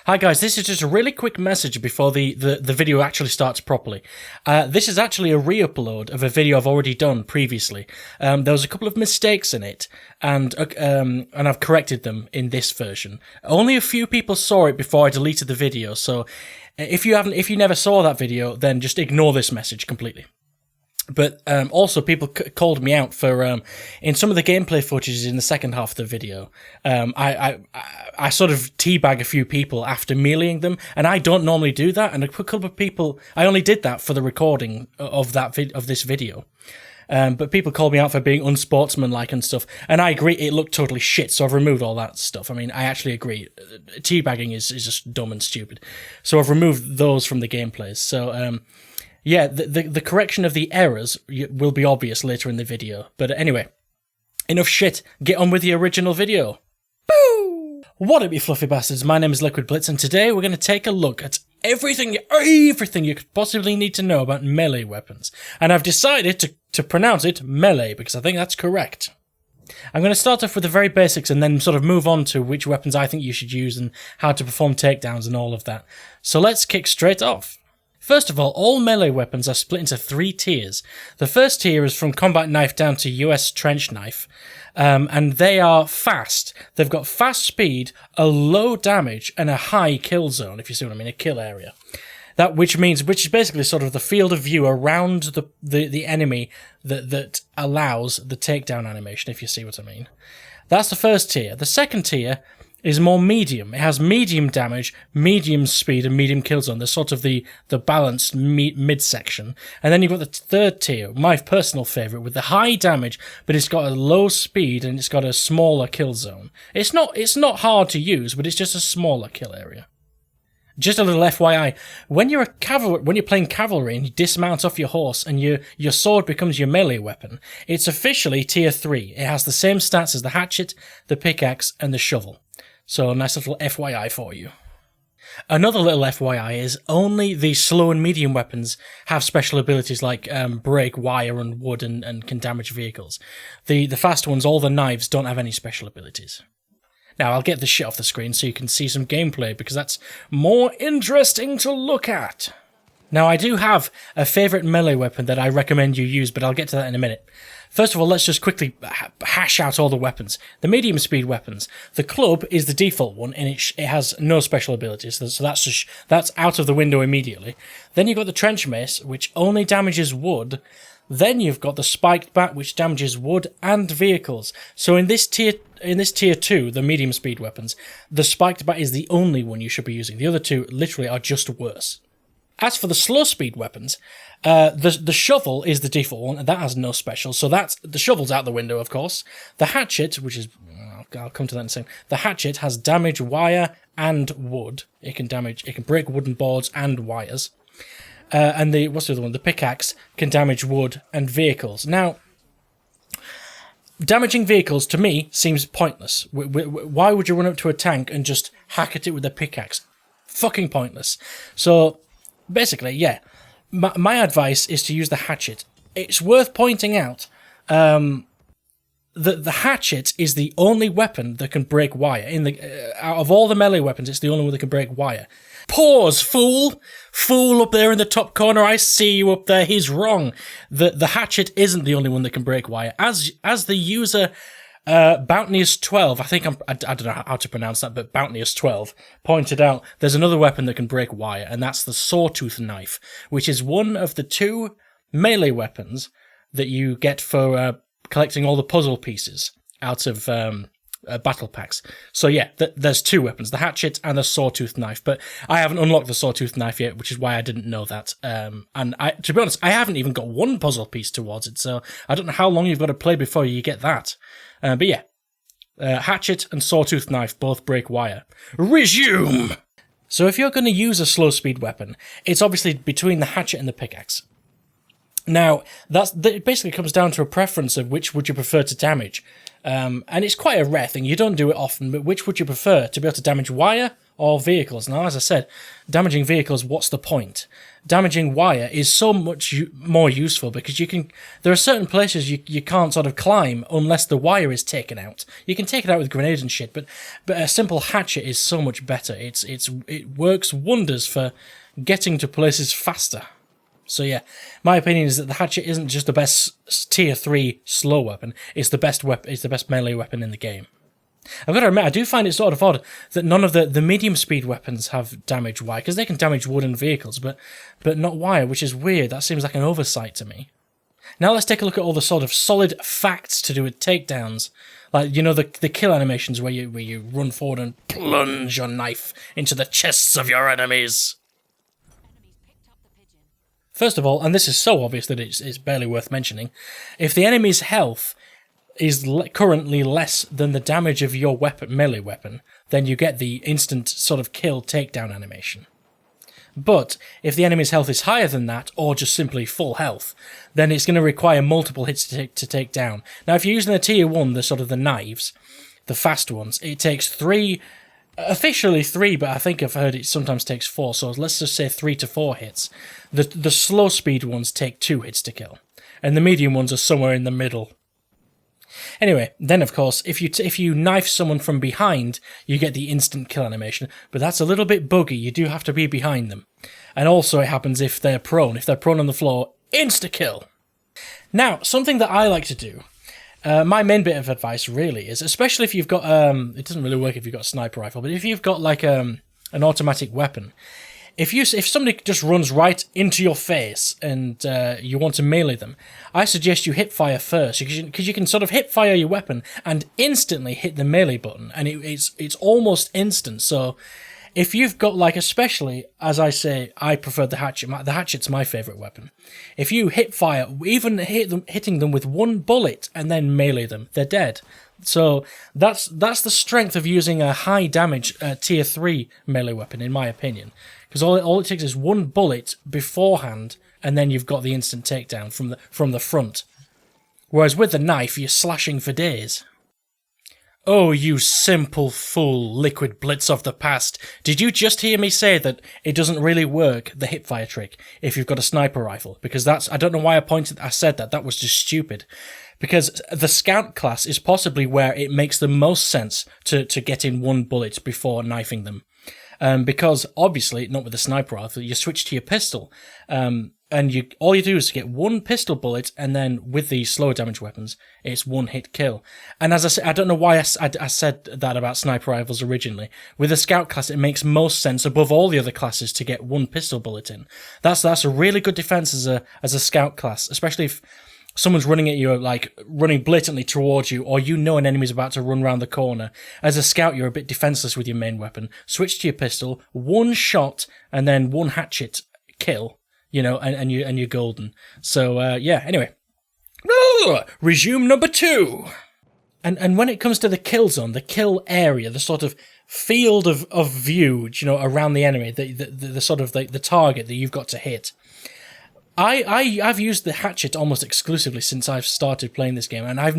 Hi guys, this is just a really quick message before the video actually starts properly. This is actually a re-upload of a video I've already done previously. There was a couple of mistakes in it, and I've corrected them in this version. Only a few people saw it before I deleted the video, so if you never saw that video, then just ignore this message completely. But also, people called me out for in some of the gameplay footage in the second half of the video. I sort of teabag a few people after meleeing them, and I don't normally do that. And a couple of people, I only did that for the recording of this video. But people called me out for being unsportsmanlike and stuff, and I agree. It looked totally shit, so I've removed all that stuff. I mean, I actually agree. Teabagging is just dumb and stupid, so I've removed those from the gameplays. So. Yeah, the correction of the errors will be obvious later in the video. But anyway, enough shit. Get on with the original video. Boo! What up, you fluffy bastards? My name is Liquid Blitz, and today we're going to take a look at everything you could possibly need to know about melee weapons. And I've decided to pronounce it melee, because I think that's correct. I'm going to start off with the very basics and then sort of move on to which weapons I think you should use and how to perform takedowns and all of that. So let's kick straight off. First of all melee weapons are split into 3 tiers. The first tier is from combat knife down to US trench knife, and they are fast. They've got fast speed, a low damage, and a high kill zone, if you see what I mean, a kill area. Which is basically sort of the field of view around the enemy that allows the takedown animation, if you see what I mean. That's the first tier. The second tier is more medium. It has medium damage, medium speed, and medium kill zone. They're sort of the balanced midsection. And then you've got the third tier, my personal favourite, with the high damage, but it's got a low speed and it's got a smaller kill zone. It's not hard to use, but it's just a smaller kill area. Just a little FYI, when you're playing cavalry and you dismount off your horse and your sword becomes your melee weapon, it's officially tier 3. It has the same stats as the hatchet, the pickaxe, and the shovel. So a nice little FYI for you. Another little FYI is only the slow and medium weapons have special abilities like break wire and wood and can damage vehicles. The fast ones, all the knives, don't have any special abilities. Now, I'll get the shit off the screen so you can see some gameplay, because that's more interesting to look at. Now, I do have a favourite melee weapon that I recommend you use, but I'll get to that in a minute. First of all, let's just quickly hash out all the weapons. The medium speed weapons. The club is the default one, and it has no special abilities, so that's out of the window immediately. Then you've got the trench mace, which only damages wood. Then you've got the spiked bat, which damages wood and vehicles. So in this tier 2, the medium speed weapons, the spiked bat is the only one you should be using. The other two literally are just worse. As for the slow speed weapons, the shovel is the default one, and that has no special. So the shovel's out the window, of course. The hatchet, which is, I'll come to that in a second. The hatchet has damage wire and wood. It can break wooden boards and wires. And what's the other one? The pickaxe can damage wood and vehicles. Now, damaging vehicles to me seems pointless. Why would you run up to a tank and just hack at it with a pickaxe? Fucking pointless. So basically, yeah, my advice is to use the hatchet. It's worth pointing out that the hatchet is the only weapon that can break wire. Out of all the melee weapons, it's the only one that can break wire. Pause, fool! Fool up there in the top corner, I see you up there, he's wrong. The hatchet isn't the only one that can break wire. As the user, Bounteous12, I don't know how to pronounce that, but Bounteous12 pointed out, there's another weapon that can break wire, and that's the sawtooth knife, which is one of the 2 melee weapons that you get for collecting all the puzzle pieces out of battle packs. So yeah, there's 2 weapons, the hatchet and the sawtooth knife, but I haven't unlocked the sawtooth knife yet, which is why I didn't know that. And to be honest, I haven't even got 1 puzzle piece towards it, so I don't know how long you've got to play before you get that. But yeah, hatchet and sawtooth knife both break wire. Resume! So if you're going to use a slow speed weapon, it's obviously between the hatchet and the pickaxe. Now, it basically comes down to a preference of which would you prefer to damage. And it's quite a rare thing, you don't do it often, but which would you prefer? To be able to damage wire or vehicles. Now, as I said, damaging vehicles, what's the point? Damaging wire is so much more useful because there are certain places you can't sort of climb unless the wire is taken out. You can take it out with grenades and shit, but a simple hatchet is so much better. It works wonders for getting to places faster. So yeah, my opinion is that the hatchet isn't just the best tier 3 slow weapon, it's the best melee weapon in the game. I've got to admit, I do find it sort of odd that none of the medium speed weapons have damage wire, because they can damage wooden vehicles, but not wire, which is weird. That seems like an oversight to me. Now let's take a look at all the sort of solid facts to do with takedowns. Like, you know, the kill animations where you run forward and plunge your knife into the chests of your enemies. First of all, and this is so obvious that it's barely worth mentioning, if the enemy's health is currently less than the damage of your melee weapon, then you get the instant sort of kill takedown animation. But if the enemy's health is higher than that, or just simply full health, then it's going to require multiple hits to take down. Now, if you're using a tier 1, the knives, the fast ones, it takes 3, officially 3, but I think I've heard it sometimes takes 4, so let's just say 3 to 4 hits. The slow speed ones take 2 hits to kill, and the medium ones are somewhere in the middle. Anyway, then of course, if you knife someone from behind, you get the instant kill animation, but that's a little bit buggy. You do have to be behind them. And also it happens if they're prone. If they're prone on the floor, insta-kill. Now, something that I like to do, my main bit of advice really is, especially if you've got, it doesn't really work if you've got a sniper rifle, but if you've got like an automatic weapon, if somebody just runs right into your face and you want to melee them, I suggest you hip fire first, because you can sort of hip fire your weapon and instantly hit the melee button, and it's almost instant. So if you've got, like, especially, as I say, I prefer the hatchet. The hatchet's my favourite weapon. If you hip fire, even hitting them with one bullet and then melee them, they're dead. So that's the strength of using a high damage tier 3 melee weapon, in my opinion. Because all it takes is one bullet beforehand, and then you've got the instant takedown from the front. Whereas with the knife, you're slashing for days. Oh, you simple fool, Liquid Blitz of the past. Did you just hear me say that it doesn't really work, the hipfire trick, if you've got a sniper rifle? Because I don't know why I said that. That was just stupid. Because the scout class is possibly where it makes the most sense to get in one bullet before knifing them. Because obviously, not with the sniper rifle, you switch to your pistol, and all you do is get one pistol bullet, and then with the slower damage weapons, it's one hit kill. And as I said, I don't know why I said that about sniper rifles originally. With the scout class, it makes most sense above all the other classes to get one pistol bullet in. That's a really good defense as a scout class, especially if someone's running at you, like running blatantly towards you, or you know an enemy's about to run round the corner. As a scout, you're a bit defenseless with your main weapon. Switch to your pistol, one shot, and then one hatchet kill, and you're golden. So, yeah, anyway. Resume number 2. And when it comes to the kill zone, the kill area, the sort of field of view, around the enemy, the sort of the target that you've got to hit, I've used the hatchet almost exclusively since I've started playing this game, and I've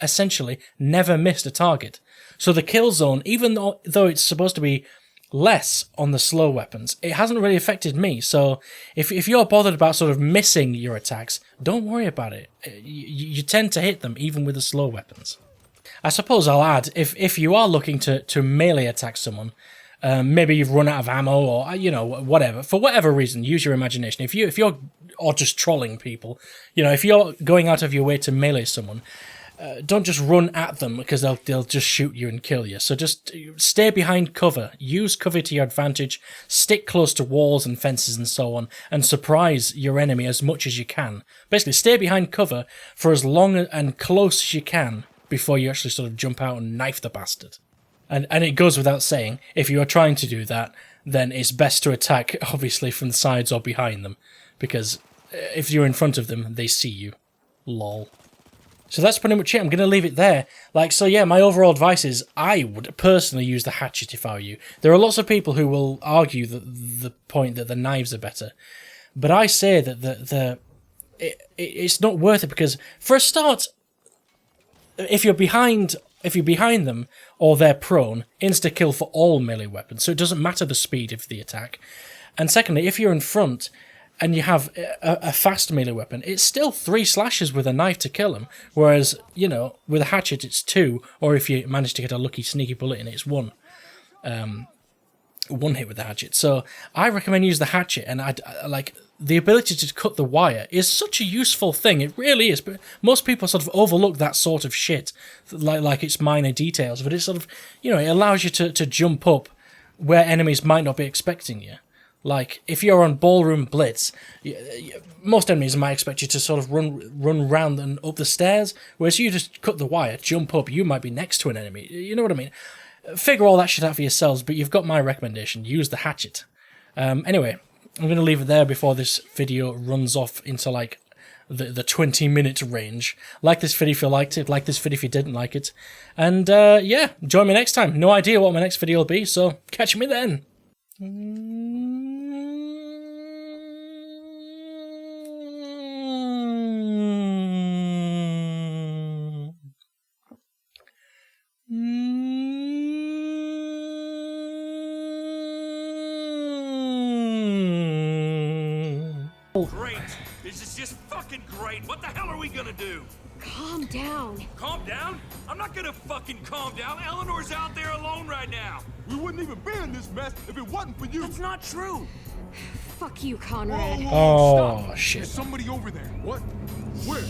essentially never missed a target. So the kill zone, even though it's supposed to be less on the slow weapons, it hasn't really affected me. So if you're bothered about sort of missing your attacks, don't worry about it. You tend to hit them even with the slow weapons. I suppose I'll add, if you are looking to melee attack someone, maybe you've run out of ammo, or whatever. For whatever reason, use your imagination. If you're or just trolling people, if you're going out of your way to melee someone, don't just run at them, because they'll just shoot you and kill you. So just stay behind cover. Use cover to your advantage. Stick close to walls and fences and so on, and surprise your enemy as much as you can. Basically, stay behind cover for as long and close as you can before you actually sort of jump out and knife the bastard. And it goes without saying, if you are trying to do that, then it's best to attack, obviously, from the sides or behind them, because if you're in front of them, they see you. Lol. So that's pretty much it. I'm going to leave it there. My overall advice is I would personally use the hatchet if I were you. There are lots of people who will argue the point that the knives are better, but I say that it's not worth it, because, for a start, if you're behind If you're behind them or they're prone, insta-kill for all melee weapons, so it doesn't matter the speed of the attack. And secondly, if you're in front and you have a fast melee weapon, it's still 3 slashes with a knife to kill them, whereas, you know, with a hatchet it's 2, or if you manage to get a lucky sneaky bullet in it, it's 1. 1 hit with the hatchet. So I recommend use the hatchet, and I like the ability to cut the wire is such a useful thing. It really is, but most people sort of overlook that sort of shit, like it's minor details. But it's sort of, you know, it allows you to jump up where enemies might not be expecting you. Like if you're on Ballroom Blitz, most enemies might expect you to sort of run round and up the stairs, whereas you just cut the wire, jump up, you might be next to an enemy. You know what I mean? Figure all that shit out for yourselves, but you've got my recommendation. Use the hatchet. Anyway, I'm going to leave it there before this video runs off into, like, the 20-minute range. Like this video if you liked it. Like this video if you didn't like it. And, yeah, join me next time. No idea what my next video will be, so catch me then. Great. This is just fucking great. What the hell are we gonna do? Calm down. Calm down? I'm not gonna fucking calm down. Eleanor's out there alone right now. We wouldn't even be in this mess if it wasn't for you. That's not true. Fuck you, Conrad. Whoa, Oh, shit. There's somebody over there. What? Where?